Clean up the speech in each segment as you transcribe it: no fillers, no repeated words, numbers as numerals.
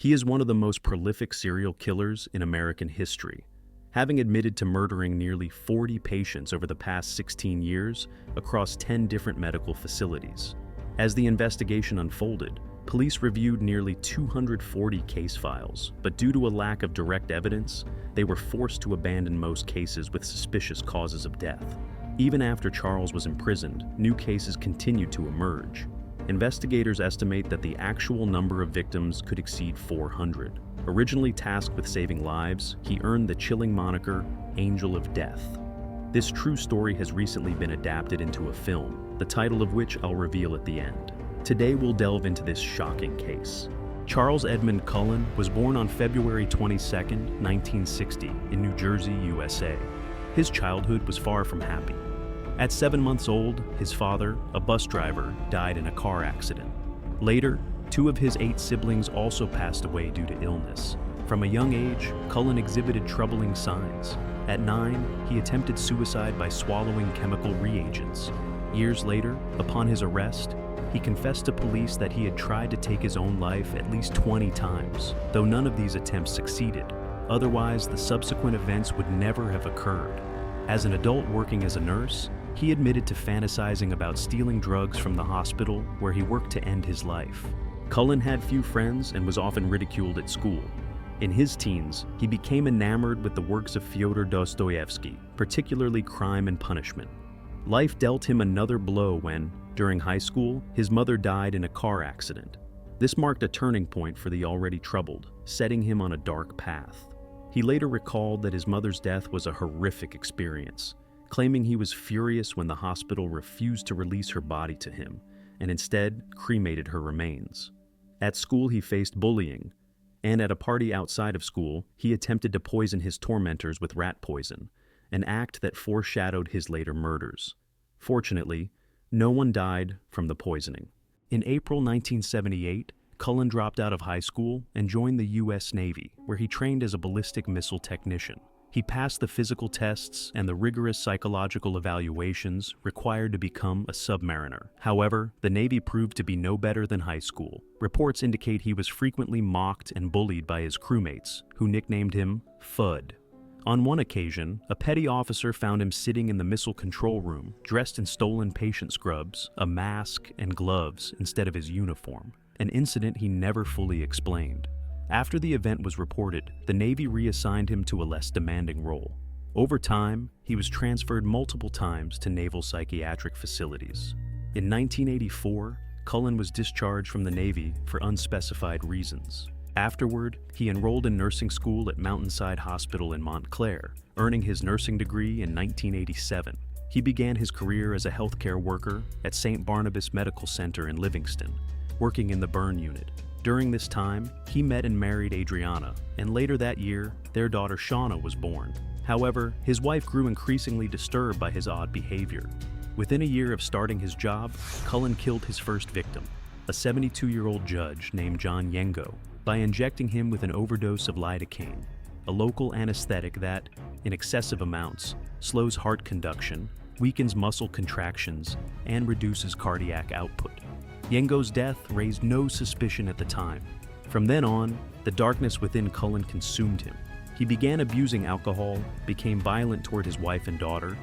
He is one of the most prolific serial killers in American history, having admitted to murdering nearly 40 patients over the past 16 years across 10 different medical facilities. As the investigation unfolded, police reviewed nearly 240 case files, but due to a lack of direct evidence, they were forced to abandon most cases with suspicious causes of death. Even after Charles was imprisoned, new cases continued to emerge. Investigators estimate that the actual number of victims could exceed 400. Originally tasked with saving lives, he earned the chilling moniker Angel of Death. This true story has recently been adapted into a film, the title of which I'll reveal at the end. Today we'll delve into this shocking case. Charles Edmund Cullen was born on February 22, 1960, in New Jersey, USA. His childhood was far from happy. At 7 months old, his father, a bus driver, died in a car accident. Later, 2 of his 8 siblings also passed away due to illness. From a young age, Cullen exhibited troubling signs. At 9, he attempted suicide by swallowing chemical reagents. Years later, upon his arrest, he confessed to police that he had tried to take his own life at least 20 times, though none of these attempts succeeded. Otherwise, the subsequent events would never have occurred. As an adult working as a nurse, he admitted to fantasizing about stealing drugs from the hospital where he worked to end his life. Cullen had few friends and was often ridiculed at school. In his teens, he became enamored with the works of Fyodor Dostoevsky, particularly Crime and Punishment. Life dealt him another blow when, during high school, his mother died in a car accident. This marked a turning point for the already troubled, setting him on a dark path. He later recalled that his mother's death was a horrific experience, claiming he was furious when the hospital refused to release her body to him and instead cremated her remains. At school, he faced bullying, and at a party outside of school, he attempted to poison his tormentors with rat poison, an act that foreshadowed his later murders. Fortunately, no one died from the poisoning. In April 1978, Cullen dropped out of high school and joined the U.S. Navy, where he trained as a ballistic missile technician. He passed the physical tests and the rigorous psychological evaluations required to become a submariner. However, the Navy proved to be no better than high school. Reports indicate he was frequently mocked and bullied by his crewmates, who nicknamed him Fudd. On one occasion, a petty officer found him sitting in the missile control room, dressed in stolen patient scrubs, a mask, and gloves instead of his uniform, an incident he never fully explained. After the event was reported, the Navy reassigned him to a less demanding role. Over time, he was transferred multiple times to naval psychiatric facilities. In 1984, Cullen was discharged from the Navy for unspecified reasons. Afterward, he enrolled in nursing school at Mountainside Hospital in Montclair, earning his nursing degree in 1987. He began his career as a healthcare worker at St. Barnabas Medical Center in Livingston, working in the burn unit. During this time, he met and married Adriana, and later that year, their daughter Shauna was born. However, his wife grew increasingly disturbed by his odd behavior. Within a year of starting his job, Cullen killed his first victim, a 72-year-old judge named John Yengo, by injecting him with an overdose of lidocaine, a local anesthetic that, in excessive amounts, slows heart conduction, weakens muscle contractions, and reduces cardiac output. Yengo's death raised no suspicion at the time. From then on, the darkness within Cullen consumed him. He began abusing alcohol, became violent toward his wife and daughter,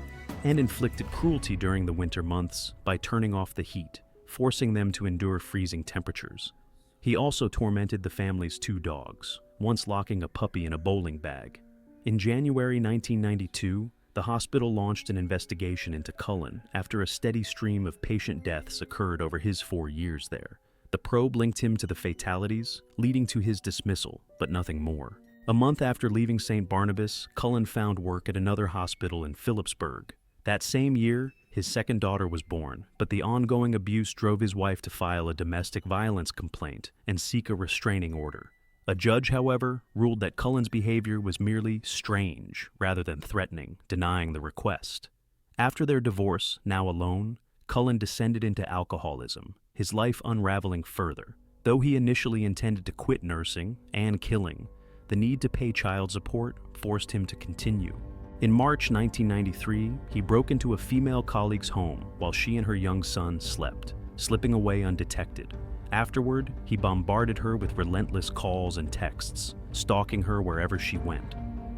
and inflicted cruelty during the winter months by turning off the heat, forcing them to endure freezing temperatures. He also tormented the family's 2 dogs, once locking a puppy in a bowling bag. In January 1992, the hospital launched an investigation into Cullen after a steady stream of patient deaths occurred over his 4 years there. The probe linked him to the fatalities, leading to his dismissal, but nothing more. A month after leaving St. Barnabas, Cullen found work at another hospital in Phillipsburg. That same year, his second daughter was born, but the ongoing abuse drove his wife to file a domestic violence complaint and seek a restraining order. A judge, however, ruled that Cullen's behavior was merely strange rather than threatening, denying the request. After their divorce, now alone, Cullen descended into alcoholism, his life unraveling further. Though he initially intended to quit nursing and killing, the need to pay child support forced him to continue. In March 1993, he broke into a female colleague's home while she and her young son slept, slipping away undetected. Afterward, he bombarded her with relentless calls and texts, stalking her wherever she went.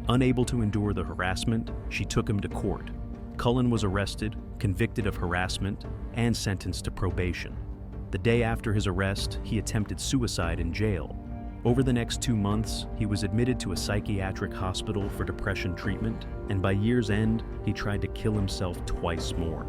Unable to endure the harassment, she took him to court. Cullen was arrested, convicted of harassment, and sentenced to probation. The day after his arrest, he attempted suicide in jail. Over the next 2 months, he was admitted to a psychiatric hospital for depression treatment, and by year's end, he tried to kill himself twice more.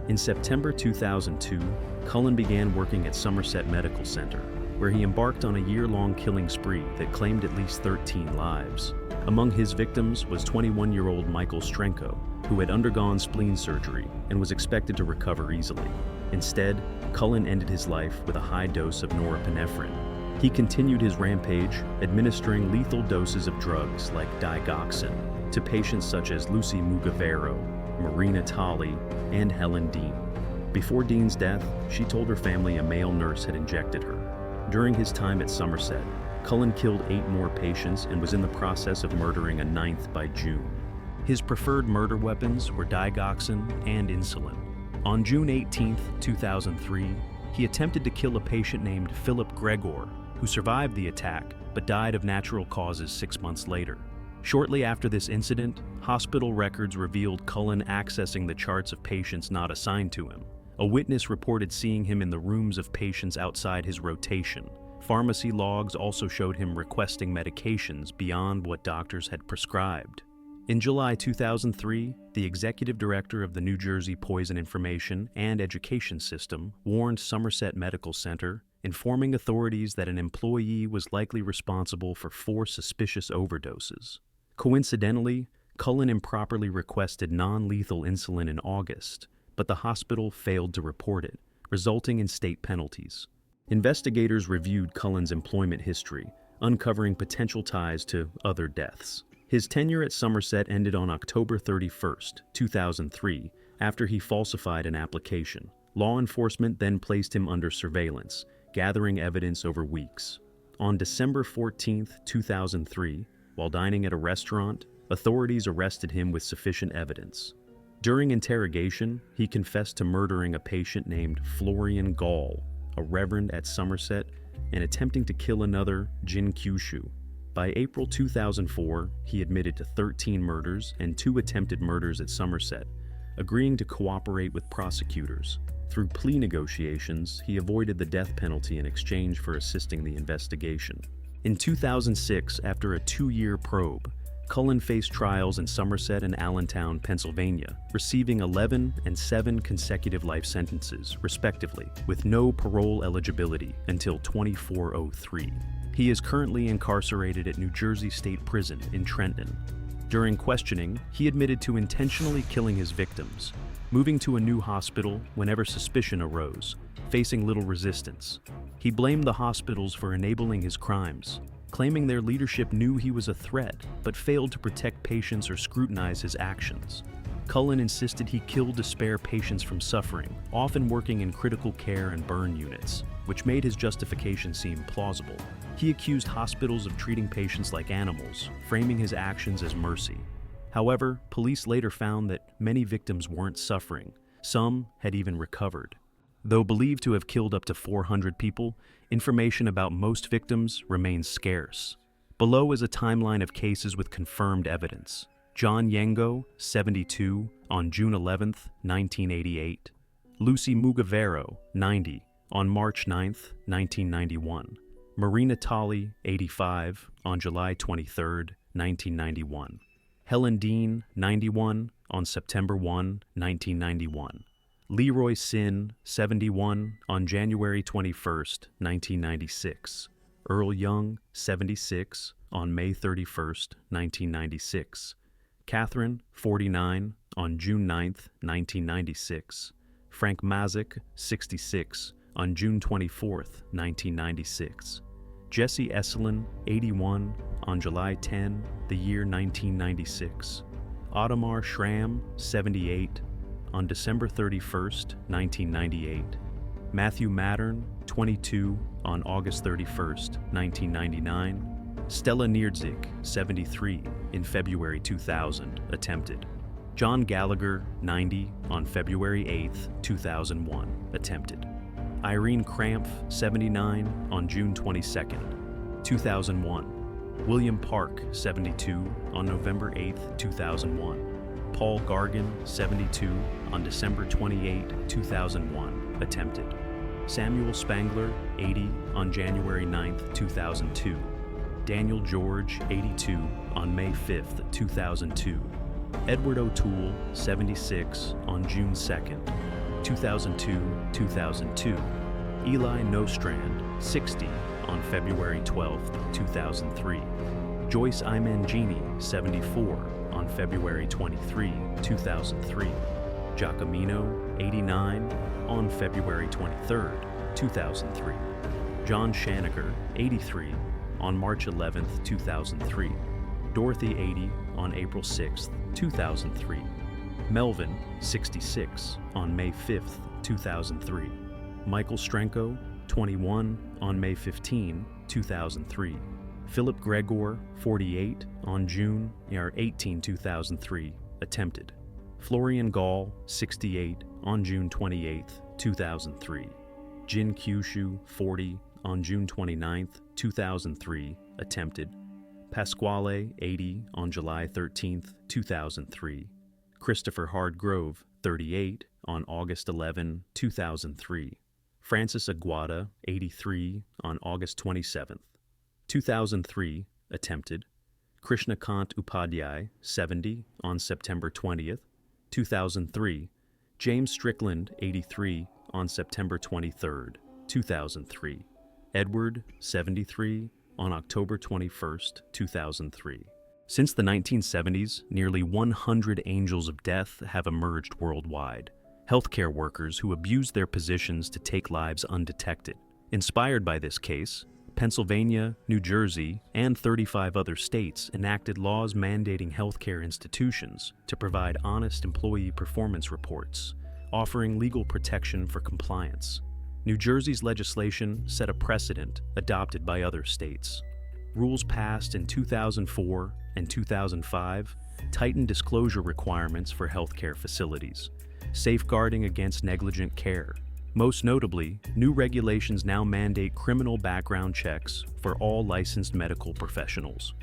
In September 2002, Cullen began working at Somerset Medical Center, where he embarked on a year-long killing spree that claimed at least 13 lives. Among his victims was 21-year-old Michael Strenko, who had undergone spleen surgery and was expected to recover easily. Instead, Cullen ended his life with a high dose of norepinephrine. He continued his rampage, administering lethal doses of drugs like digoxin to patients such as Lucy Mugavero, Marina Talley, and Helen Dean. Before Dean's death, she told her family a male nurse had injected her. During his time at Somerset, Cullen killed 8 more patients and was in the process of murdering a 9th by June. His preferred murder weapons were digoxin and insulin. On June 18, 2003, he attempted to kill a patient named Philip Gregor, who survived the attack but died of natural causes 6 months later. Shortly after this incident, hospital records revealed Cullen accessing the charts of patients not assigned to him. A witness reported seeing him in the rooms of patients outside his rotation. Pharmacy logs also showed him requesting medications beyond what doctors had prescribed. In July 2003, the executive director of the New Jersey Poison Information and Education System warned Somerset Medical Center, informing authorities that an employee was likely responsible for 4 suspicious overdoses. Coincidentally, Cullen improperly requested non-lethal insulin in August, but the hospital failed to report it, resulting in state penalties. Investigators reviewed Cullen's employment history, uncovering potential ties to other deaths. His tenure at Somerset ended on October 31, 2003, after he falsified an application. Law enforcement then placed him under surveillance, gathering evidence over weeks. On December 14, 2003, while dining at a restaurant, authorities arrested him with sufficient evidence. During interrogation, he confessed to murdering a patient named Florian Gall, a reverend at Somerset, and attempting to kill another, Jin Kyushu. By April 2004, he admitted to 13 murders and 2 attempted murders at Somerset, agreeing to cooperate with prosecutors. Through plea negotiations, he avoided the death penalty in exchange for assisting the investigation. In 2006, after a 2-year probe, Cullen faced trials in Somerset and Allentown, Pennsylvania, receiving 11 and 7 consecutive life sentences, respectively, with no parole eligibility until 2403. He is currently incarcerated at New Jersey State Prison in Trenton. During questioning, he admitted to intentionally killing his victims, moving to a new hospital whenever suspicion arose, facing little resistance. He blamed the hospitals for enabling his crimes, claiming their leadership knew he was a threat, but failed to protect patients or scrutinize his actions. Cullen insisted he killed to spare patients from suffering, often working in critical care and burn units, which made his justification seem plausible. He accused hospitals of treating patients like animals, framing his actions as mercy. However, police later found that many victims weren't suffering. Some had even recovered. Though believed to have killed up to 400 people, information about most victims remains scarce. Below is a timeline of cases with confirmed evidence. John Yengo, 72, on June 11, 1988. Lucy Mugavero, 90, on March 9, 1991. Marina Talley, 85, on July 23, 1991. Helen Dean, 91, on September 1, 1991. Leroy Sin, 71, on January 21, 1996. Earl Young, 76, on May 31, 1996. Catherine, 49, on June 9, 1996. Frank Mazik, 66, on June 24, 1996. Jesse Esselin, 81, on July 10, the year 1996. Audemars Schramm, 78, on December 31, 1998. Matthew Mattern, 22, on August 31, 1999. Stella Nierdzik, 73, in February 2000, attempted. John Gallagher, 90, on February 8, 2001, attempted. Irene Krampf, 79, on June 22, 2001. William Park, 72, on November 8, 2001. Paul Gargan, 72, on December 28, 2001, attempted. Samuel Spangler, 80, on January 9, 2002. Daniel George, 82, on May 5, 2002. Edward O'Toole, 76, on June 2, 2002. Eli Nostrand, 60, on February 12, 2003. Joyce Imangini, 74, on February 23, 2003. Giacomino, 89, on February 23, 2003. John Shanager, 83, on March 11, 2003. Dorothy, 80, on April 6, 2003. Melvin, 66, on May 5, 2003. Michael Strenko, 21, on May 15, 2003. Philip Gregor, 48, on June 18, 2003, attempted. Florian Gall, 68, on June 28, 2003. Jin Kyushu, 40, on June 29, 2003, attempted. Pasquale, 80, on July 13, 2003. Christopher Hardgrove, 38, on August 11, 2003. Francis Aguada, 83, on August 27, 2003, attempted. Krishnakant Upadhyay, 70, on September 20th, 2003. James Strickland, 83, on September 23rd, 2003. Edward, 73, on October 21st, 2003. Since the 1970s, nearly 100 angels of death have emerged worldwide. Healthcare workers who abuse their positions to take lives undetected. Inspired by this case, Pennsylvania, New Jersey, and 35 other states enacted laws mandating healthcare institutions to provide honest employee performance reports, offering legal protection for compliance. New Jersey's legislation set a precedent adopted by other states. Rules passed in 2004 and 2005 tightened disclosure requirements for healthcare facilities, safeguarding against negligent care. Most notably, new regulations now mandate criminal background checks for all licensed medical professionals,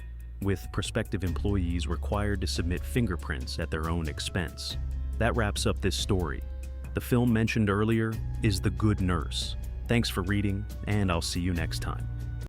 with prospective employees required to submit fingerprints at their own expense. That wraps up this story. The film mentioned earlier is The Good Nurse. Thanks for reading, and I'll see you next time.